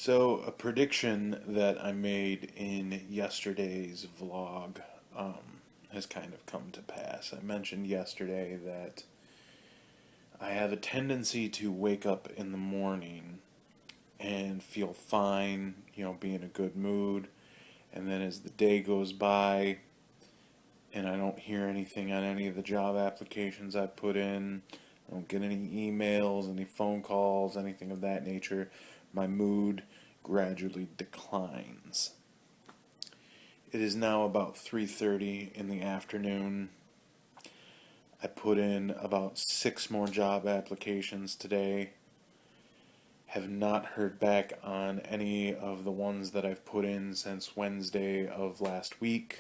So, a prediction that I made in yesterday's vlog has kind of come to pass. I mentioned yesterday that I have a tendency to wake up in the morning and feel fine, be in a good mood, and then as the day goes by and I don't hear anything on any of the job applications I put in, I don't get any emails, any phone calls, anything of that nature, my mood gradually declines. It is now about 3:30 in the afternoon. I put in about 6 more job applications today. Have not heard back on any of the ones that I've put in since Wednesday of last week.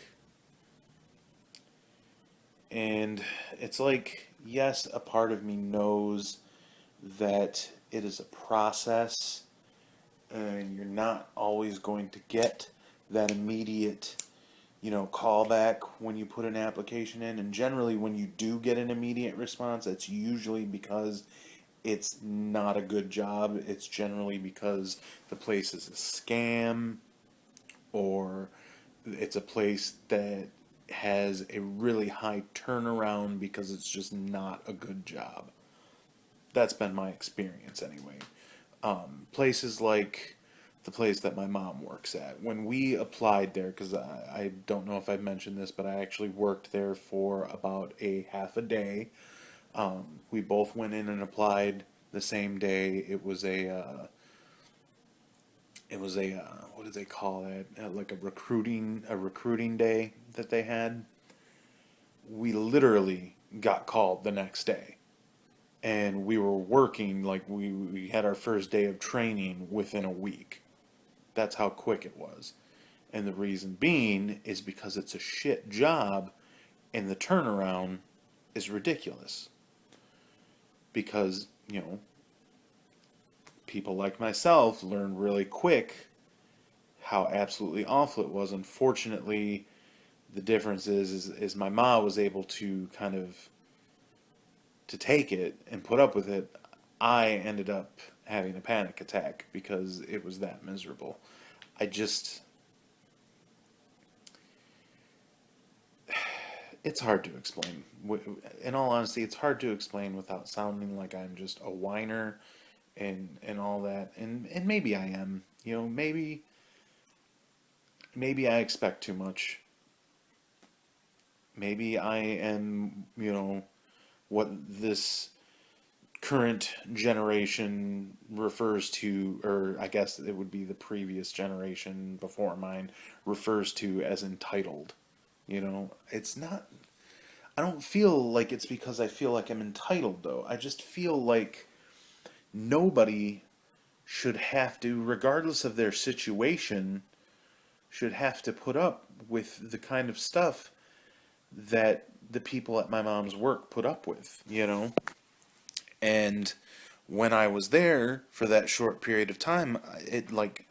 And it's like, yes, a part of me knows that it is a process and you're not always going to get that immediate callback when you put an application in. And generally, when you do get an immediate response, it's usually because it's not a good job. It's generally because the place is a scam, or it's a place that has a really high turnaround because it's just not a good job. That's been my experience anyway. Places like the place that my mom works at. When we applied there, because I don't know if I've mentioned this, but I actually worked there for about a half a day. We both went in and applied the same day. It was a what do they call it? Like a recruiting day that they had. We literally got called the next day, and we were working like we had our first day of training within a week. That's how quick it was. And the reason being is because it's a shit job and the turnaround is ridiculous. Because, people like myself learned really quick how absolutely awful it was. Unfortunately, the difference is my mom was able to kind of to take it and put up with it. I ended up having a panic attack because it was that miserable. I just it's hard to explain. In all honesty, it's hard to explain without sounding like I'm just a whiner and all that. And maybe I am. Maybe I expect too much. Maybe I am, what this current generation refers to, or I guess it would be the previous generation before mine, refers to as entitled. It's not, I don't feel like it's because I feel like I'm entitled, though. I just feel like nobody should have to, regardless of their situation, should have to put up with the kind of stuff that the people at my mom's work put up with. And when I was there for that short period of time,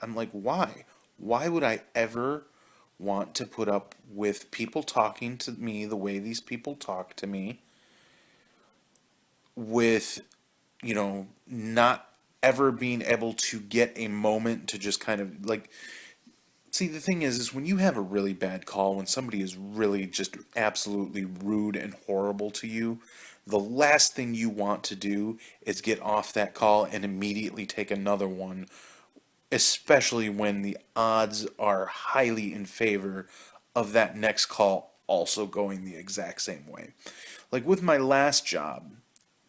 I'm like, why? Why would I ever want to put up with people talking to me the way these people talk to me, with not ever being able to get a moment to just kind of like, see, the thing is when you have a really bad call, when somebody is really just absolutely rude and horrible to you, the last thing you want to do is get off that call and immediately take another one, especially when the odds are highly in favor of that next call also going the exact same way. Like with my last job,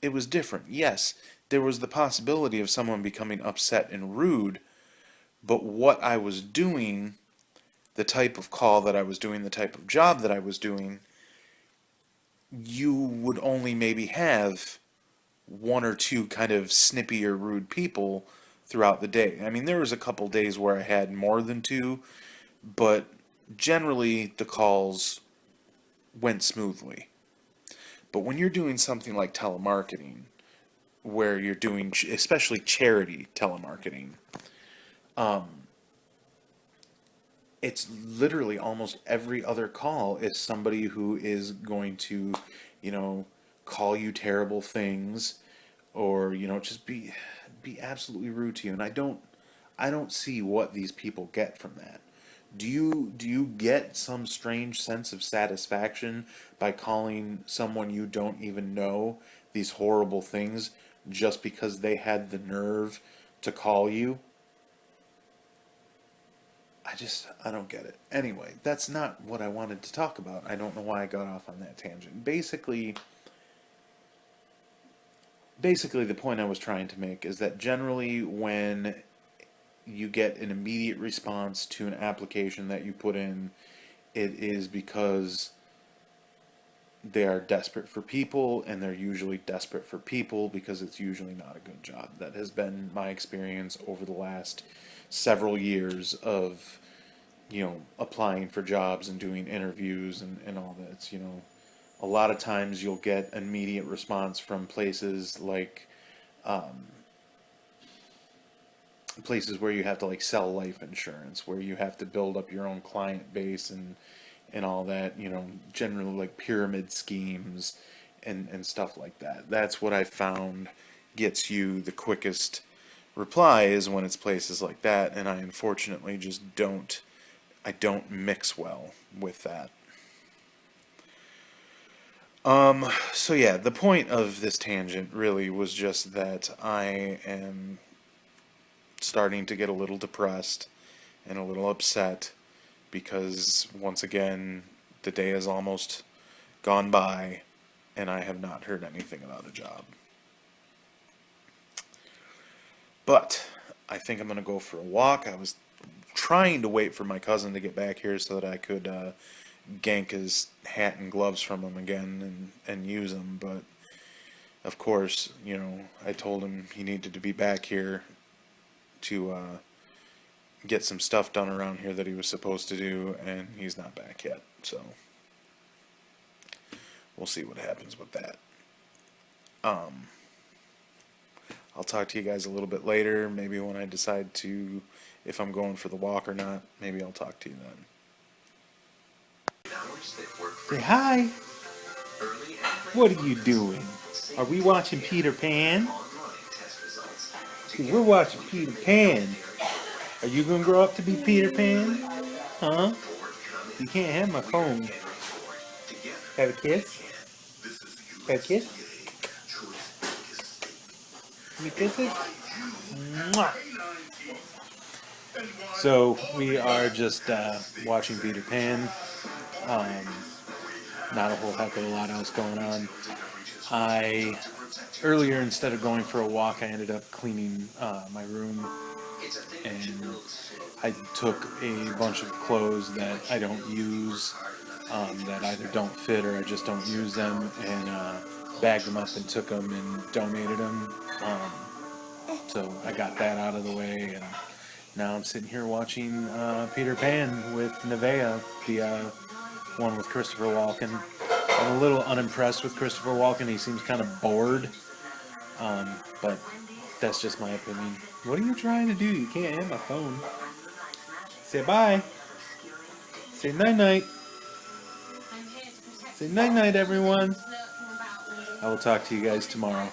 it was different. Yes, there was the possibility of someone becoming upset and rude, but what I was doing, the type of call that I was doing, the type of job that I was doing, you would only maybe have one or two kind of snippy or rude people throughout the day. I mean, there was a couple days where I had more than two, but generally the calls went smoothly. But when you're doing something like telemarketing, where you're doing, especially charity telemarketing, it's literally almost every other call is somebody who is going to, you know, call you terrible things, or just be absolutely rude to you. And I don't see what these people get from that. Do you get some strange sense of satisfaction by calling someone you don't even know these horrible things just because they had the nerve to call you? I don't get it. Anyway, that's not what I wanted to talk about. I don't know why I got off on that tangent. Basically the point I was trying to make is that generally when you get an immediate response to an application that you put in, it is because they are desperate for people, and they're usually desperate for people because it's usually not a good job. That has been my experience over the last several years of, applying for jobs and doing interviews and all that. A lot of times you'll get an immediate response from places where you have to like sell life insurance, where you have to build up your own client base and all that, generally like pyramid schemes and stuff like that. That's what I found gets you the quickest reply is when it's places like that, and I unfortunately just don't mix well with that. So yeah, the point of this tangent really was just that I am starting to get a little depressed and a little upset because once again the day has almost gone by and I have not heard anything about a job. But I think I'm going to go for a walk. I was trying to wait for my cousin to get back here so that I could gank his hat and gloves from him again and use them. But of course, I told him he needed to be back here to get some stuff done around here that he was supposed to do, and he's not back yet. So we'll see what happens with that. I'll talk to you guys a little bit later, maybe when I decide if I'm going for the walk or not. Maybe I'll talk to you then. Say hi. What are you doing? Are we watching Peter Pan? See, we're watching Peter Pan. Are you gonna grow up to be Peter Pan? Huh? You can't have my phone. Have a kiss? Have a kiss? Can we kiss it? Mwah. So we are just watching Peter Pan. Not a whole heck of a lot else going on. Earlier, instead of going for a walk, I ended up cleaning my room, and I took a bunch of clothes that I don't use, that either don't fit or I just don't use them, and bagged them up and took them and donated them. So I got that out of the way, and now I'm sitting here watching Peter Pan with Nevaeh, the one with Christopher Walken. I'm a little unimpressed with Christopher Walken. He seems kind of bored, but that's just my opinion. What are you trying to do? You can't have my phone. Say bye. Say night-night. Say night-night, everyone. I will talk to you guys tomorrow.